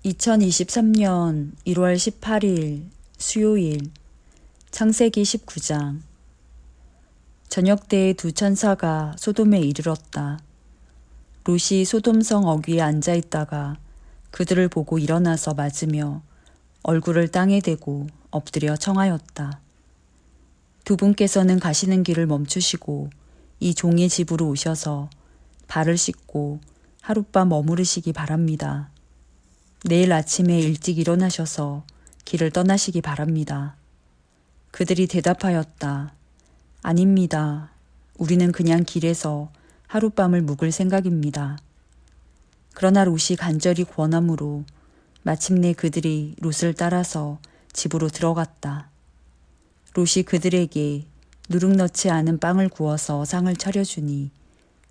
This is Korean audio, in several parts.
2023년 1월 18일 수요일 창세기 19장. 저녁 때에 두 천사가 소돔에 이르렀다. 롯이 소돔성 어귀에 앉아 있다가 그들을 보고 일어나서 맞으며 얼굴을 땅에 대고 엎드려 청하였다. 두 분께서는 가시는 길을 멈추시고 이 종의 집으로 오셔서 발을 씻고 하룻밤 머무르시기 바랍니다. 내일 아침에 일찍 일어나셔서 길을 떠나시기 바랍니다. 그들이 대답하였다. 아닙니다. 우리는 그냥 길에서 하룻밤을 묵을 생각입니다. 그러나 롯이 간절히 권하므로 마침내 그들이 롯을 따라서 집으로 들어갔다. 롯이 그들에게 누룩 넣지 않은 빵을 구워서 상을 차려주니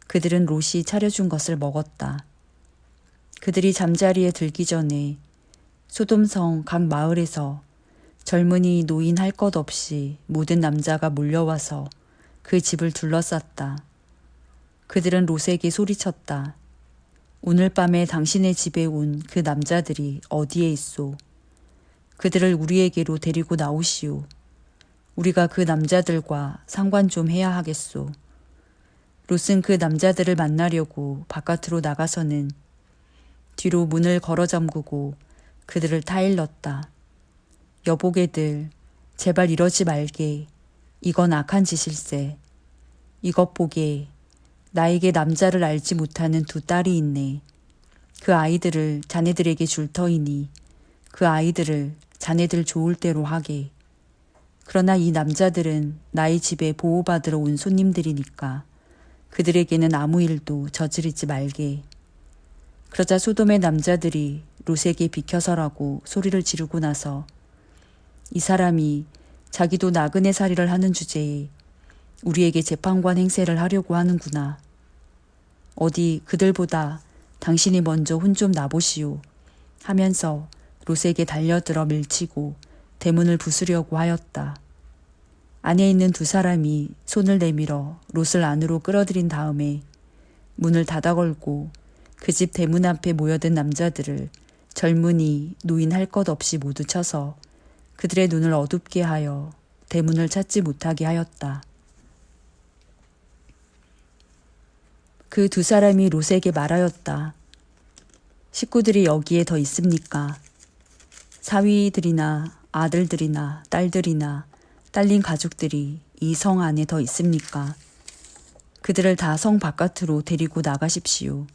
그들은 롯이 차려준 것을 먹었다. 그들이 잠자리에 들기 전에 소돔성 각 마을에서 젊은이 노인 할 것 없이 모든 남자가 몰려와서 그 집을 둘러쌌다. 그들은 롯에게 소리쳤다. 오늘 밤에 당신의 집에 온 그 남자들이 어디에 있소? 그들을 우리에게로 데리고 나오시오. 우리가 그 남자들과 상관 좀 해야 하겠소. 롯은 그 남자들을 만나려고 바깥으로 나가서는 뒤로 문을 걸어 잠그고 그들을 타일렀다. 여보게들, 제발 이러지 말게. 이건 악한 짓일세. 이것 보게. 나에게 남자를 알지 못하는 두 딸이 있네. 그 아이들을 자네들에게 줄 터이니 그 아이들을 자네들 좋을 대로 하게. 그러나 이 남자들은 나의 집에 보호받으러 온 손님들이니까 그들에게는 아무 일도 저지르지 말게. 그러자 소돔의 남자들이 롯에게 비켜서라고 소리를 지르고 나서 이 사람이 자기도 나그네 살이를 하는 주제에 우리에게 재판관 행세를 하려고 하는구나. 어디 그들보다 당신이 먼저 혼 좀 나보시오 하면서 롯에게 달려들어 밀치고 대문을 부수려고 하였다. 안에 있는 두 사람이 손을 내밀어 롯을 안으로 끌어들인 다음에 문을 닫아 걸고 그 집 대문 앞에 모여든 남자들을 젊은이, 노인 할 것 없이 모두 쳐서 그들의 눈을 어둡게 하여 대문을 찾지 못하게 하였다. 그 두 사람이 롯에게 말하였다. 식구들이 여기에 더 있습니까? 사위들이나 아들들이나 딸들이나 딸린 가족들이 이 성 안에 더 있습니까? 그들을 다 성 바깥으로 데리고 나가십시오.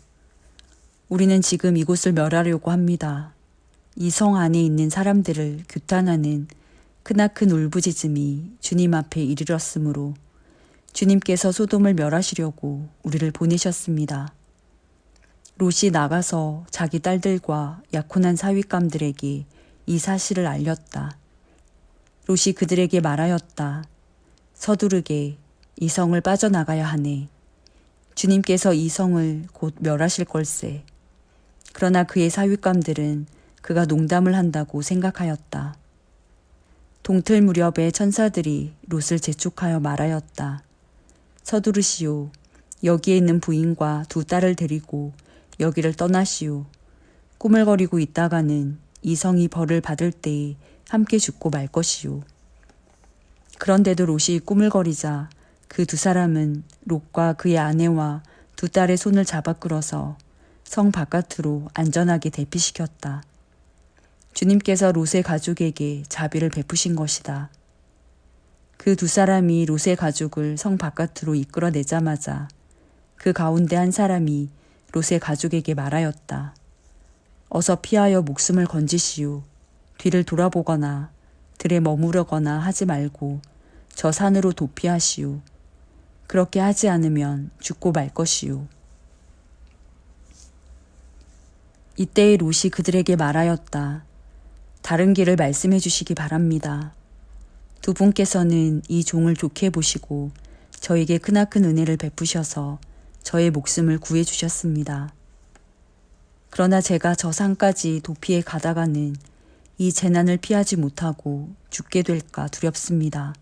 우리는 지금 이곳을 멸하려고 합니다. 이 성 안에 있는 사람들을 규탄하는 크나큰 울부짖음이 주님 앞에 이르렀으므로 주님께서 소돔을 멸하시려고 우리를 보내셨습니다. 롯이 나가서 자기 딸들과 약혼한 사윗감들에게 이 사실을 알렸다. 롯이 그들에게 말하였다. 서두르게 이 성을 빠져나가야 하네. 주님께서 이 성을 곧 멸하실 걸세. 그러나 그의 사윗감들은 그가 농담을 한다고 생각하였다. 동틀 무렵에 천사들이 롯을 재촉하여 말하였다. 서두르시오. 여기에 있는 부인과 두 딸을 데리고 여기를 떠나시오. 꾸물거리고 있다가는 이 성이 벌을 받을 때에 함께 죽고 말 것이오. 그런데도 롯이 꾸물거리자 그 두 사람은 롯과 그의 아내와 두 딸의 손을 잡아 끌어서 성 바깥으로 안전하게 대피시켰다. 주님께서 롯의 가족에게 자비를 베푸신 것이다. 그 두 사람이 롯의 가족을 성 바깥으로 이끌어내자마자 그 가운데 한 사람이 롯의 가족에게 말하였다. 어서 피하여 목숨을 건지시오. 뒤를 돌아보거나 들에 머무르거나 하지 말고 저 산으로 도피하시오. 그렇게 하지 않으면 죽고 말 것이오. 이때에 롯이 그들에게 말하였다. 다른 길을 말씀해 주시기 바랍니다. 두 분께서는 이 종을 좋게 보시고 저에게 크나큰 은혜를 베푸셔서 저의 목숨을 구해 주셨습니다. 그러나 제가 저 산까지 도피해 가다가는 이 재난을 피하지 못하고 죽게 될까 두렵습니다.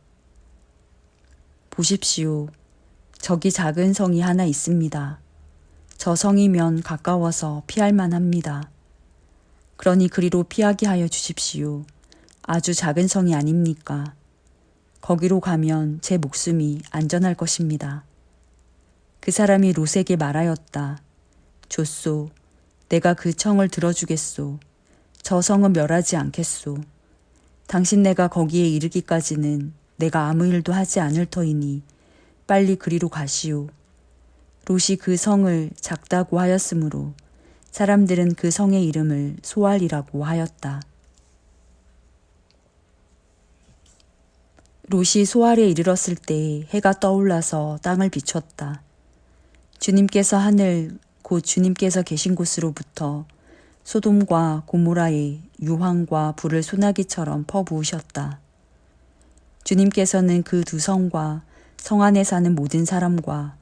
보십시오. 저기 작은 성이 하나 있습니다. 저 성이면 가까워서 피할 만합니다. 그러니 그리로 피하게 하여 주십시오. 아주 작은 성이 아닙니까? 거기로 가면 제 목숨이 안전할 것입니다. 그 사람이 롯에게 말하였다. 좋소. 내가 그 청을 들어주겠소. 저 성은 멸하지 않겠소. 당신네가 거기에 이르기까지는 내가 아무 일도 하지 않을 터이니 빨리 그리로 가시오. 롯이 그 성을 작다고 하였으므로 사람들은 그 성의 이름을 소알이라고 하였다. 롯이 소알에 이르렀을 때 해가 떠올라서 땅을 비췄다. 주님께서 하늘 곧 주님께서 계신 곳으로부터 소돔과 고모라에 유황과 불을 소나기처럼 퍼부으셨다. 주님께서는 그 두 성과 성 안에 사는 모든 사람과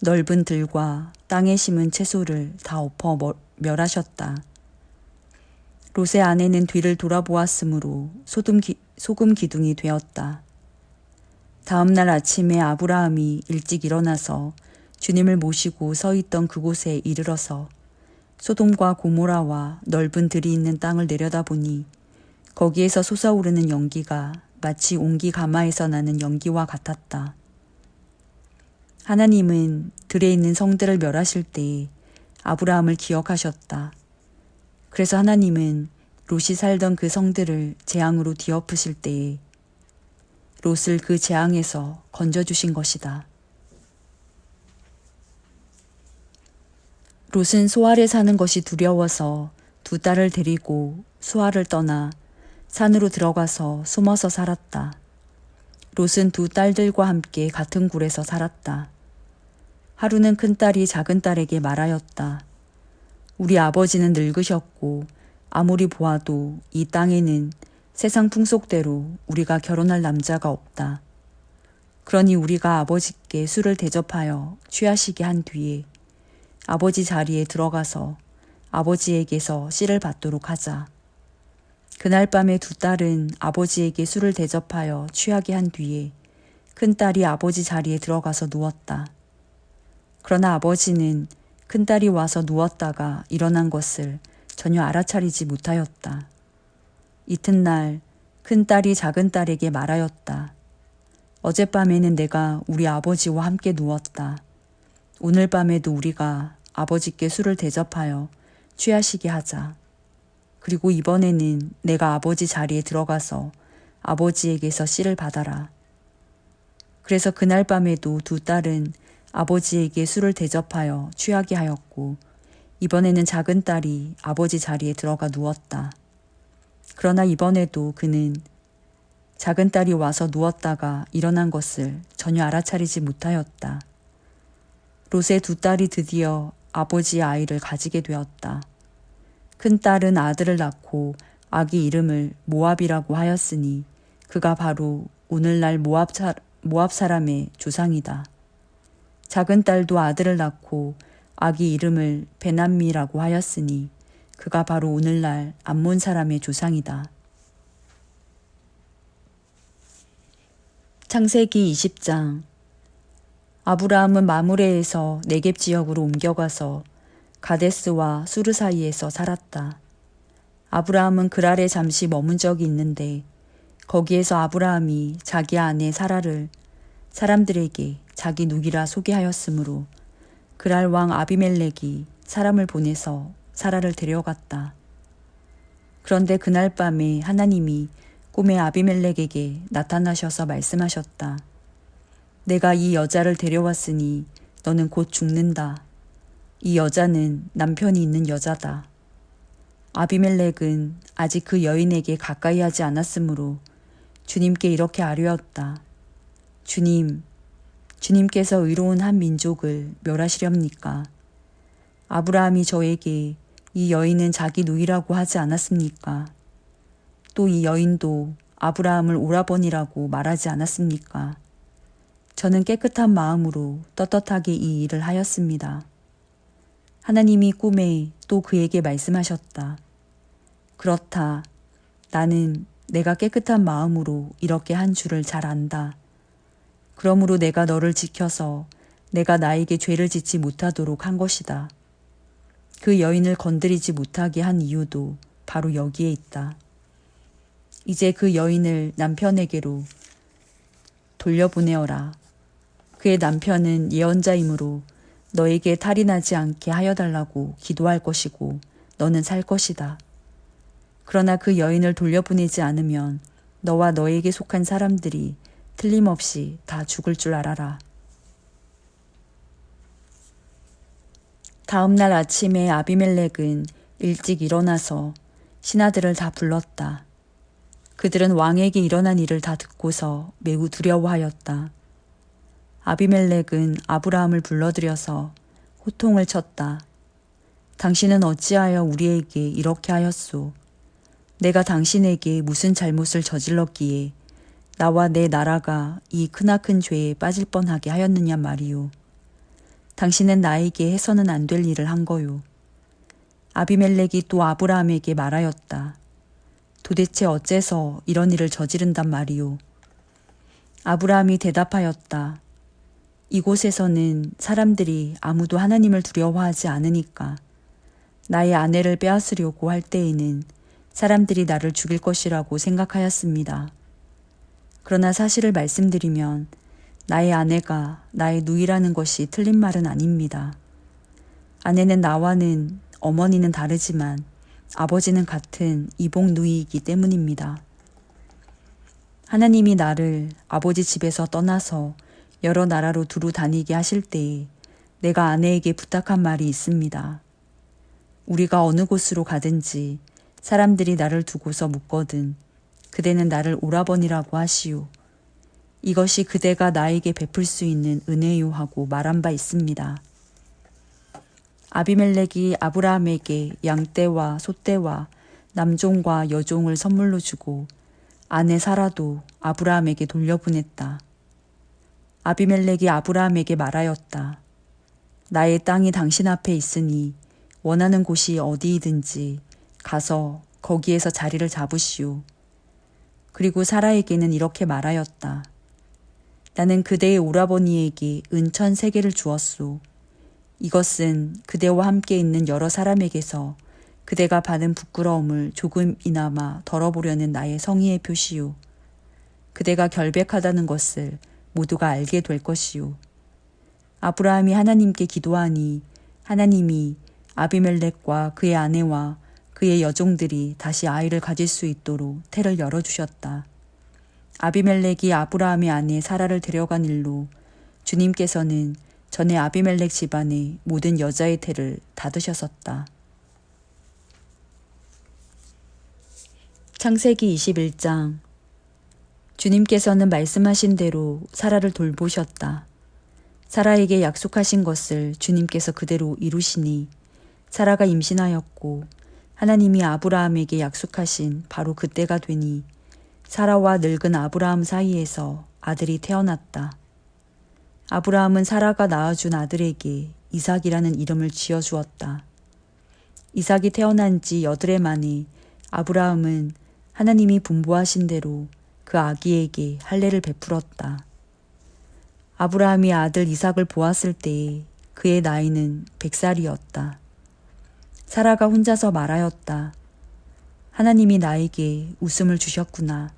넓은 들과 땅에 심은 채소를 다 엎어 멸하셨다. 롯의 아내는 뒤를 돌아보았으므로 소금 기둥이 되었다. 다음 날 아침에 아브라함이 일찍 일어나서 주님을 모시고 서 있던 그곳에 이르러서 소돔과 고모라와 넓은 들이 있는 땅을 내려다보니 거기에서 솟아오르는 연기가 마치 옹기 가마에서 나는 연기와 같았다. 하나님은 들에 있는 성들을 멸하실 때에 아브라함을 기억하셨다. 그래서 하나님은 롯이 살던 그 성들을 재앙으로 뒤엎으실 때에 롯을 그 재앙에서 건져주신 것이다. 롯은 소알에 사는 것이 두려워서 두 딸을 데리고 소알을 떠나 산으로 들어가서 숨어서 살았다. 롯은 두 딸들과 함께 같은 굴에서 살았다. 하루는 큰딸이 작은딸에게 말하였다. 우리 아버지는 늙으셨고 아무리 보아도 이 땅에는 세상 풍속대로 우리가 결혼할 남자가 없다. 그러니 우리가 아버지께 술을 대접하여 취하시게 한 뒤에 아버지 자리에 들어가서 아버지에게서 씨를 받도록 하자. 그날 밤에 두 딸은 아버지에게 술을 대접하여 취하게 한 뒤에 큰딸이 아버지 자리에 들어가서 누웠다. 그러나 아버지는 큰딸이 와서 누웠다가 일어난 것을 전혀 알아차리지 못하였다. 이튿날 큰딸이 작은딸에게 말하였다. 어젯밤에는 내가 우리 아버지와 함께 누웠다. 오늘 밤에도 우리가 아버지께 술을 대접하여 취하시게 하자. 그리고 이번에는 내가 아버지 자리에 들어가서 아버지에게서 씨를 받아라. 그래서 그날 밤에도 두 딸은 아버지에게 술을 대접하여 취하게 하였고 이번에는 작은 딸이 아버지 자리에 들어가 누웠다. 그러나 이번에도 그는 작은 딸이 와서 누웠다가 일어난 것을 전혀 알아차리지 못하였다. 롯의 두 딸이 드디어 아버지의 아이를 가지게 되었다. 큰 딸은 아들을 낳고 아기 이름을 모압이라고 하였으니 그가 바로 오늘날 모압 사람의 조상이다. 작은 딸도 아들을 낳고 아기 이름을 베남미라고 하였으니 그가 바로 오늘날 암몬 사람의 조상이다. 창세기 20장. 아브라함은 마므레에서 네겝 지역으로 옮겨가서 가데스와 수르 사이에서 살았다. 아브라함은 그랄에 잠시 머문 적이 있는데 거기에서 아브라함이 자기 아내 사라를 사람들에게 자기 누이라 소개하였으므로 그랄 왕 아비멜렉이 사람을 보내서 사라를 데려갔다. 그런데 그날 밤에 하나님이 꿈에 아비멜렉에게 나타나셔서 말씀하셨다. 내가 이 여자를 데려왔으니 너는 곧 죽는다. 이 여자는 남편이 있는 여자다. 아비멜렉은 아직 그 여인에게 가까이 하지 않았으므로 주님께 이렇게 아뢰었다. 주님께서 의로운 한 민족을 멸하시렵니까? 아브라함이 저에게 이 여인은 자기 누이라고 하지 않았습니까? 또 이 여인도 아브라함을 오라버니라고 말하지 않았습니까? 저는 깨끗한 마음으로 떳떳하게 이 일을 하였습니다. 하나님이 꿈에 또 그에게 말씀하셨다. 그렇다. 나는 내가 깨끗한 마음으로 이렇게 한 줄을 잘 안다. 그러므로 내가 너를 지켜서 내가 나에게 죄를 짓지 못하도록 한 것이다. 그 여인을 건드리지 못하게 한 이유도 바로 여기에 있다. 이제 그 여인을 남편에게로 돌려보내어라. 그의 남편은 예언자이므로 너에게 탈이 나지 않게 하여달라고 기도할 것이고 너는 살 것이다. 그러나 그 여인을 돌려보내지 않으면 너와 너에게 속한 사람들이 틀림없이 다 죽을 줄 알아라. 다음 날 아침에 아비멜렉은 일찍 일어나서 신하들을 다 불렀다. 그들은 왕에게 일어난 일을 다 듣고서 매우 두려워하였다. 아비멜렉은 아브라함을 불러들여서 호통을 쳤다. 당신은 어찌하여 우리에게 이렇게 하였소? 내가 당신에게 무슨 잘못을 저질렀기에 나와 내 나라가 이 크나큰 죄에 빠질 뻔하게 하였느냐 말이오. 당신은 나에게 해서는 안 될 일을 한 거요. 아비멜렉이 또 아브라함에게 말하였다. 도대체 어째서 이런 일을 저지른단 말이오. 아브라함이 대답하였다. 이곳에서는 사람들이 아무도 하나님을 두려워하지 않으니까 나의 아내를 빼앗으려고 할 때에는 사람들이 나를 죽일 것이라고 생각하였습니다. 그러나 사실을 말씀드리면 나의 아내가 나의 누이라는 것이 틀린 말은 아닙니다. 아내는 나와는 어머니는 다르지만 아버지는 같은 이복 누이이기 때문입니다. 하나님이 나를 아버지 집에서 떠나서 여러 나라로 두루 다니게 하실 때에 내가 아내에게 부탁한 말이 있습니다. 우리가 어느 곳으로 가든지 사람들이 나를 두고서 묻거든 그대는 나를 오라버니라고 하시오. 이것이 그대가 나에게 베풀 수 있는 은혜요 하고 말한 바 있습니다. 아비멜렉이 아브라함에게 양떼와 소떼와 남종과 여종을 선물로 주고 아내 사라도 아브라함에게 돌려보냈다. 아비멜렉이 아브라함에게 말하였다. 나의 땅이 당신 앞에 있으니 원하는 곳이 어디이든지 가서 거기에서 자리를 잡으시오. 그리고 사라에게는 이렇게 말하였다. 나는 그대의 오라버니에게 은 1,000세겔을 주었소. 이것은 그대와 함께 있는 여러 사람에게서 그대가 받은 부끄러움을 조금이나마 덜어보려는 나의 성의의 표시요. 그대가 결백하다는 것을 모두가 알게 될 것이요. 아브라함이 하나님께 기도하니 하나님이 아비멜렉과 그의 아내와 그의 여종들이 다시 아이를 가질 수 있도록 태를 열어주셨다. 아비멜렉이 아브라함의 아내 사라를 데려간 일로 주님께서는 전에 아비멜렉 집안의 모든 여자의 태를 닫으셨었다. 창세기 21장. 주님께서는 말씀하신 대로 사라를 돌보셨다. 사라에게 약속하신 것을 주님께서 그대로 이루시니 사라가 임신하였고 하나님이 아브라함에게 약속하신 바로 그때가 되니 사라와 늙은 아브라함 사이에서 아들이 태어났다. 아브라함은 사라가 낳아준 아들에게 이삭이라는 이름을 지어주었다. 이삭이 태어난 지 8해 만에 아브라함은 하나님이 분부하신 대로 그 아기에게 할례를 베풀었다. 아브라함이 아들 이삭을 보았을 때에 그의 나이는 100살이었다. 사라가 혼자서 말하였다. 하나님이 나에게 웃음을 주셨구나.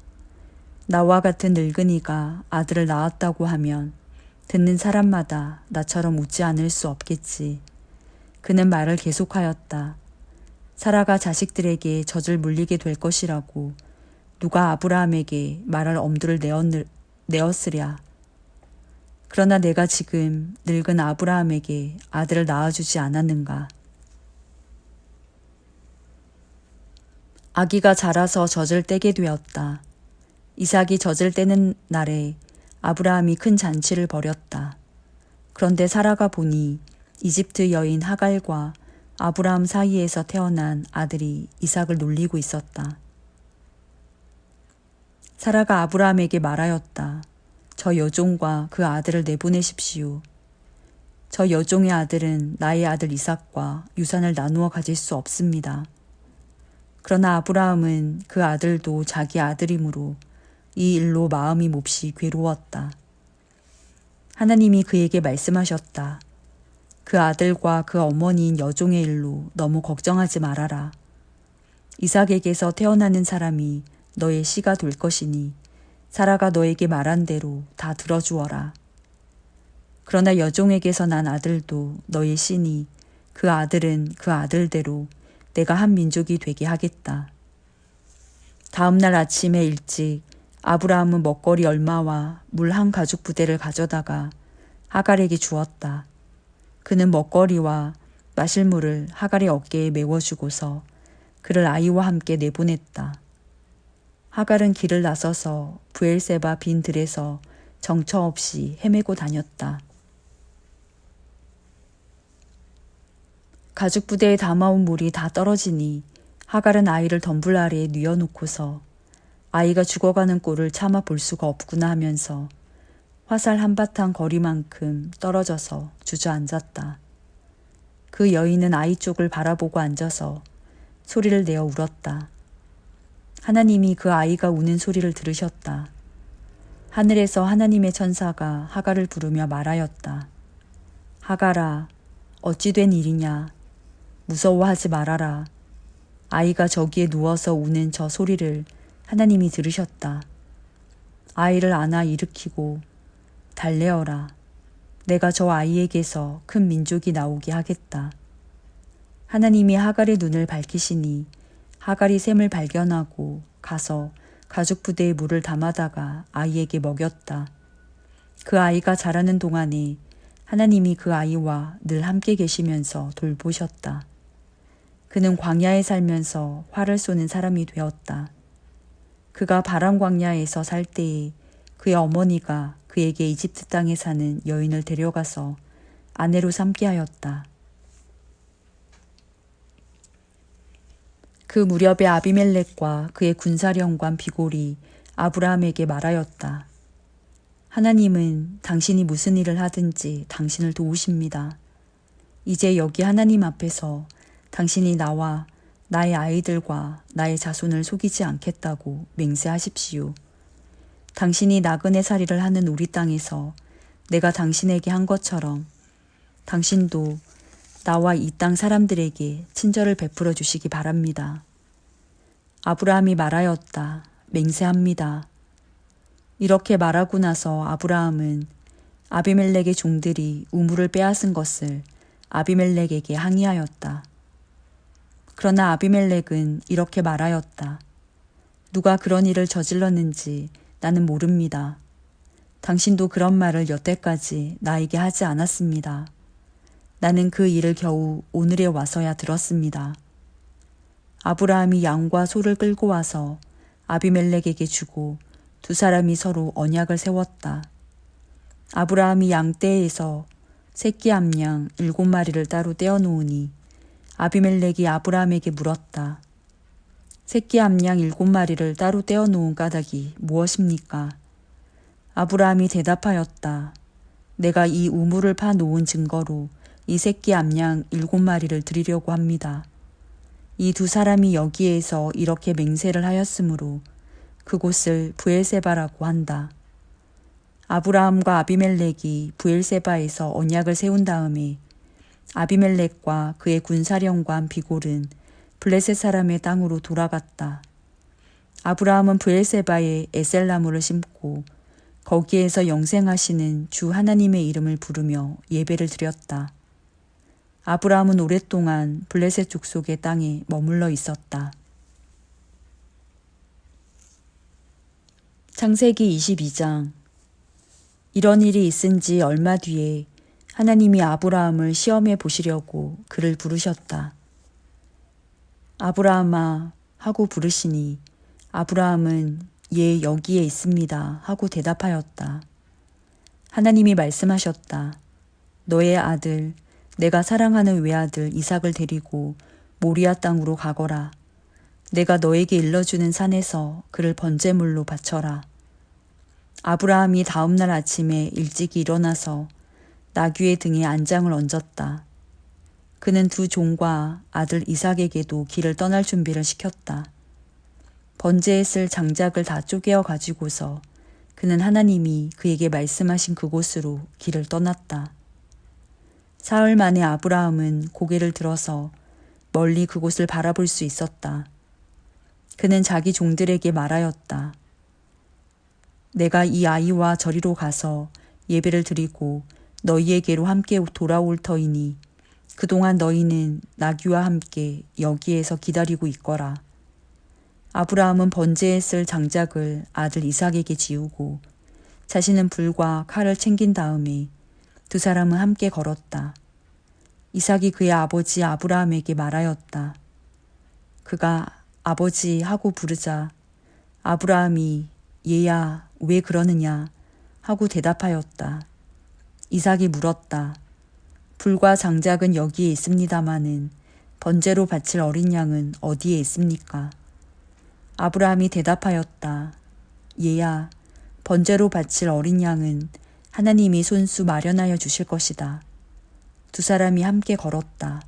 나와 같은 늙은이가 아들을 낳았다고 하면 듣는 사람마다 나처럼 웃지 않을 수 없겠지. 그는 말을 계속하였다. 사라가 자식들에게 젖을 물리게 될 것이라고 누가 아브라함에게 말할 엄두를 내었으랴. 그러나 내가 지금 늙은 아브라함에게 아들을 낳아주지 않았는가. 아기가 자라서 젖을 떼게 되었다. 이삭이 젖을 떼는 날에 아브라함이 큰 잔치를 벌였다. 그런데 사라가 보니 이집트 여인 하갈과 아브라함 사이에서 태어난 아들이 이삭을 놀리고 있었다. 사라가 아브라함에게 말하였다. 저 여종과 그 아들을 내보내십시오. 저 여종의 아들은 나의 아들 이삭과 유산을 나누어 가질 수 없습니다. 그러나 아브라함은 그 아들도 자기 아들이므로 이 일로 마음이 몹시 괴로웠다. 하나님이 그에게 말씀하셨다. 그 아들과 그 어머니인 여종의 일로 너무 걱정하지 말아라. 이삭에게서 태어나는 사람이 너의 씨가 될 것이니 사라가 너에게 말한 대로 다 들어주어라. 그러나 여종에게서 난 아들도 너의 씨니 그 아들은 그 아들대로 내가 한 민족이 되게 하겠다. 다음 날 아침에 일찍 아브라함은 먹거리 얼마와 물 한 가죽 부대를 가져다가 하갈에게 주었다. 그는 먹거리와 마실 물을 하갈의 어깨에 메워주고서 그를 아이와 함께 내보냈다. 하갈은 길을 나서서 브엘세바 빈 들에서 정처 없이 헤매고 다녔다. 가죽 부대에 담아온 물이 다 떨어지니 하갈은 아이를 덤불 아래에 뉘어놓고서 아이가 죽어가는 꼴을 참아 볼 수가 없구나 하면서 화살 한바탕 거리만큼 떨어져서 주저앉았다. 그 여인은 아이 쪽을 바라보고 앉아서 소리를 내어 울었다. 하나님이 그 아이가 우는 소리를 들으셨다. 하늘에서 하나님의 천사가 하갈을 부르며 말하였다. 하갈아, 어찌 된 일이냐? 무서워하지 말아라. 아이가 저기에 누워서 우는 저 소리를 하나님이 들으셨다. 아이를 안아 일으키고 달래어라. 내가 저 아이에게서 큰 민족이 나오게 하겠다. 하나님이 하갈의 눈을 밝히시니 하갈이 샘을 발견하고 가서 가죽 부대에 물을 담아다가 아이에게 먹였다. 그 아이가 자라는 동안에 하나님이 그 아이와 늘 함께 계시면서 돌보셨다. 그는 광야에 살면서 활을 쏘는 사람이 되었다. 그가 바람 광야에서 살 때에 그의 어머니가 그에게 이집트 땅에 사는 여인을 데려가서 아내로 삼게 하였다. 그 무렵에 아비멜렉과 그의 군사령관 비골이 아브라함에게 말하였다. 하나님은 당신이 무슨 일을 하든지 당신을 도우십니다. 이제 여기 하나님 앞에서 당신이 나와 나의 아이들과 나의 자손을 속이지 않겠다고 맹세하십시오. 당신이 나그네 살이를 하는 우리 땅에서 내가 당신에게 한 것처럼 당신도 나와 이 땅 사람들에게 친절을 베풀어 주시기 바랍니다. 아브라함이 말하였다. 맹세합니다. 이렇게 말하고 나서 아브라함은 아비멜렉의 종들이 우물을 빼앗은 것을 아비멜렉에게 항의하였다. 그러나 아비멜렉은 이렇게 말하였다. 누가 그런 일을 저질렀는지 나는 모릅니다. 당신도 그런 말을 여태까지 나에게 하지 않았습니다. 나는 그 일을 겨우 오늘에 와서야 들었습니다. 아브라함이 양과 소를 끌고 와서 아비멜렉에게 주고 두 사람이 서로 언약을 세웠다. 아브라함이 양떼에서 새끼 암양 7마리를 따로 떼어놓으니 아비멜렉이 아브라함에게 물었다. 새끼 암양 7마리를 따로 떼어놓은 까닭이 무엇입니까? 아브라함이 대답하였다. 내가 이 우물을 파놓은 증거로 이 새끼 암양 7마리를 드리려고 합니다. 이 두 사람이 여기에서 이렇게 맹세를 하였으므로 그곳을 브엘세바라고 한다. 아브라함과 아비멜렉이 브엘세바에서 언약을 세운 다음에 아비멜렉과 그의 군사령관 비골은 블레셋 사람의 땅으로 돌아갔다. 아브라함은 브엘세바에 에셀나무를 심고 거기에서 영생하시는 주 하나님의 이름을 부르며 예배를 드렸다. 아브라함은 오랫동안 블레셋 족속의 땅에 머물러 있었다. 창세기 22장. 이런 일이 있은 지 얼마 뒤에 하나님이 아브라함을 시험해 보시려고 그를 부르셨다. 아브라함아 하고 부르시니 아브라함은 예 여기에 있습니다 하고 대답하였다. 하나님이 말씀하셨다. 너의 아들 내가 사랑하는 외아들 이삭을 데리고 모리아 땅으로 가거라. 내가 너에게 일러주는 산에서 그를 번제물로 바쳐라. 아브라함이 다음 날 아침에 일찍 일어나서 나귀의 등에 안장을 얹었다. 그는 두 종과 아들 이삭에게도 길을 떠날 준비를 시켰다. 번제에 쓸 장작을 다 쪼개어 가지고서 그는 하나님이 그에게 말씀하신 그곳으로 길을 떠났다. 사흘 만에 아브라함은 고개를 들어서 멀리 그곳을 바라볼 수 있었다. 그는 자기 종들에게 말하였다. 내가 이 아이와 저리로 가서 예배를 드리고 너희에게로 함께 돌아올 터이니 그동안 너희는 나귀와 함께 여기에서 기다리고 있거라. 아브라함은 번제에 쓸 장작을 아들 이삭에게 지우고 자신은 불과 칼을 챙긴 다음에 두 사람은 함께 걸었다. 이삭이 그의 아버지 아브라함에게 말하였다. 그가 아버지 하고 부르자 아브라함이 얘야 왜 그러느냐 하고 대답하였다. 이삭이 물었다. 불과 장작은 여기에 있습니다마는 번제로 바칠 어린 양은 어디에 있습니까? 아브라함이 대답하였다. 얘야 번제로 바칠 어린 양은 하나님이 손수 마련하여 주실 것이다. 두 사람이 함께 걸었다.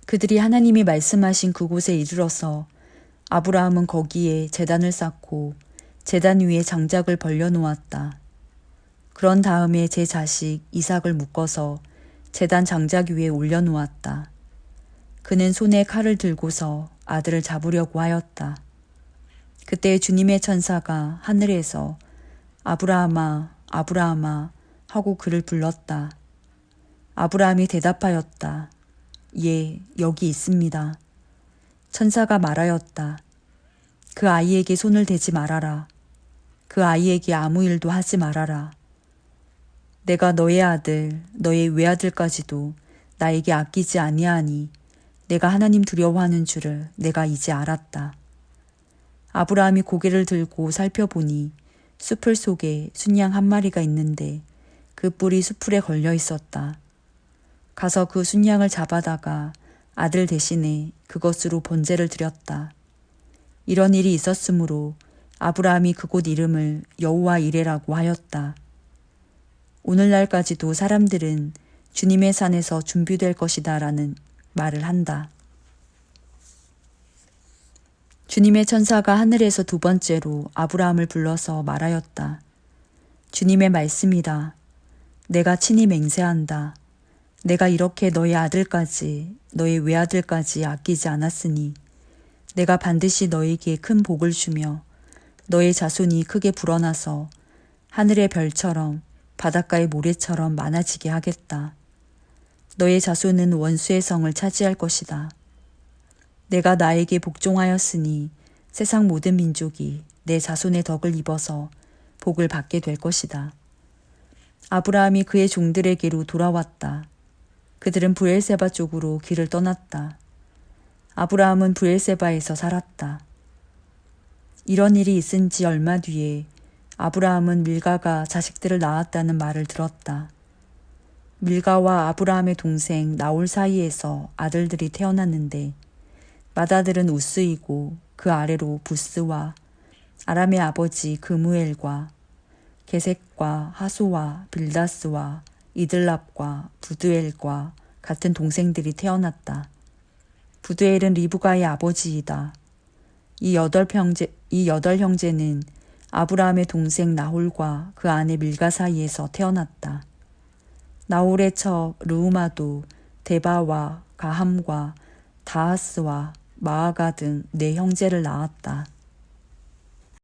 그들이 하나님이 말씀하신 그곳에 이르러서 아브라함은 거기에 제단을 쌓고 제단 위에 장작을 벌려놓았다. 그런 다음에 제 자식 이삭을 묶어서 제단 장작 위에 올려놓았다. 그는 손에 칼을 들고서 아들을 잡으려고 하였다. 그때 주님의 천사가 하늘에서 아브라함아, 아브라함아 하고 그를 불렀다. 아브라함이 대답하였다. 예, 여기 있습니다. 천사가 말하였다. 그 아이에게 손을 대지 말아라. 그 아이에게 아무 일도 하지 말아라. 내가 너의 아들, 너의 외아들까지도 나에게 아끼지 아니하니 내가 하나님 두려워하는 줄을 내가 이제 알았다. 아브라함이 고개를 들고 살펴보니 수풀 속에 순양 한 마리가 있는데 그 뿔이 수풀에 걸려 있었다. 가서 그 순양을 잡아다가 아들 대신에 그것으로 번제를 드렸다. 이런 일이 있었으므로 아브라함이 그곳 이름을 여호와 이레라고 하였다. 오늘날까지도 사람들은 주님의 산에서 준비될 것이다 라는 말을 한다. 주님의 천사가 하늘에서 두 번째로 아브라함을 불러서 말하였다. 주님의 말씀이다. 내가 친히 맹세한다. 내가 이렇게 너의 아들까지 너의 외아들까지 아끼지 않았으니 내가 반드시 너에게 큰 복을 주며 너의 자손이 크게 불어나서 하늘의 별처럼 바닷가의 모래처럼 많아지게 하겠다. 너의 자손은 원수의 성을 차지할 것이다. 내가 나에게 복종하였으니 세상 모든 민족이 내 자손의 덕을 입어서 복을 받게 될 것이다. 아브라함이 그의 종들에게로 돌아왔다. 그들은 브엘세바 쪽으로 길을 떠났다. 아브라함은 브엘세바에서 살았다. 이런 일이 있은 지 얼마 뒤에 아브라함은 밀가가 자식들을 낳았다는 말을 들었다. 밀가와 아브라함의 동생 나홀 사이에서 아들들이 태어났는데 맏아들은 우스이고 그 아래로 부스와 아람의 아버지 그무엘과 게색과 하소와 빌다스와 이들랍과 부드엘과 같은 동생들이 태어났다. 부드엘은 리브가의 아버지이다. 이 여덟 형제는 아브라함의 동생 나홀과 그 아내 밀가 사이에서 태어났다. 나홀의 처 르우마도 데바와 가함과 다하스와 마아가 등 네 형제를 낳았다.